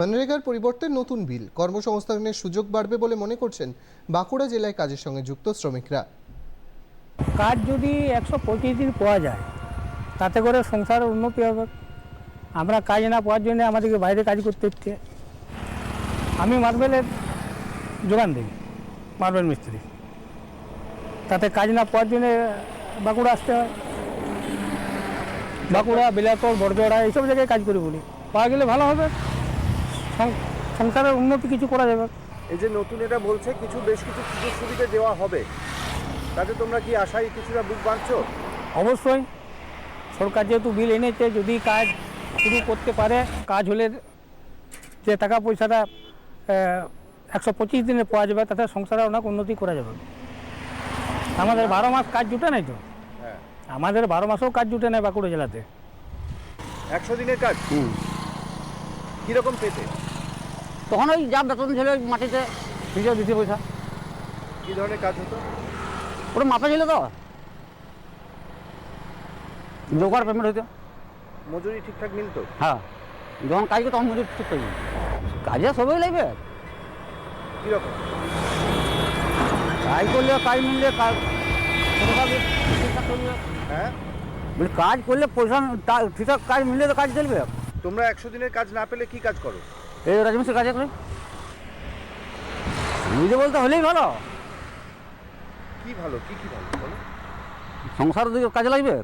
মনরেগার পরিবর্তে নতুন বিল, কর্মসংস্থানের সুযোগ বাড়বে বলে মনে করছেন বাঁকুড়া জেলায় কাজের সঙ্গে যুক্ত শ্রমিকরা। কাজ যদি 125 দিন পাওয়া যায় তাতে করে সংসারের উন্নতি হবে। আমরা কাজ না পাওয়ার জন্য আমাদেরকে বাইরে কাজ করতে হচ্ছে। আমি মার্বেলের যোগান দিই, মার্বেল মিস্ত্রি। তাতে কাজ না পাওয়ার জন্য বাঁকুড়া আসতে হয়। বাঁকুড়া, বিলাসপুর, বড়জোড়া এইসব জায়গায় কাজ করি বলি। পাওয়া গেলে ভালো হবে, সংসারের উন্নতি কিছু করা যাবে। এই যে নতুন এটা বলছে বেশ কিছু সুযোগ সুবিধা দেওয়া হবে, তাতে তোমরা কি আশায় কিছুটা বুক বাঁধছো? অবশ্যই সরকার যেহেতু বিল এনেছে, যদি কাজ শুরু করতে পারে, কাজ হলে যে টাকা পয়সাটা 125 দিনে পাওয়া যাবে, তাতে সংসারে অনেক উন্নতি করা যাবে। আমাদের 12 মাস কাজ জুটে নাই তো। হ্যাঁ, আমাদের 12 মাসেও কাজ জুটে নাই বাঁকুড়া জেলাতে। 100 দিনের কাজ কীরকম পেতে? তখন ওই যা বেতন ছিল ওই মাটিতে ভিজে দিতে পয়সা। কী ধরনের কাজ হতো? ওটা মাপা ছিল তো, জোগাড় পেমেন্ট হইতো। মজুরি ঠিকঠাক মিলতো? হ্যাঁ, যখন কাজ করতো তখন মজুরি ঠিক পাই। কাজে সবই লাগবে। কীরকম কাজ করলে কাজ মিললে কাজ ঠিকঠাক চলবে। হ্যাঁ, বলি কাজ করলে পয়সা ঠিকঠাক কাজ মিললে তো কাজ চলবে। তোমরা 100 দিনের কাজ না পেলে কি কাজ করো? এই রাজমিস্ত্রি কাজে করে বুঝে বলতে হলেই ভালো। কি ভালো, কি ভালো বলো? সংসার দিকে কাজে লাগবে।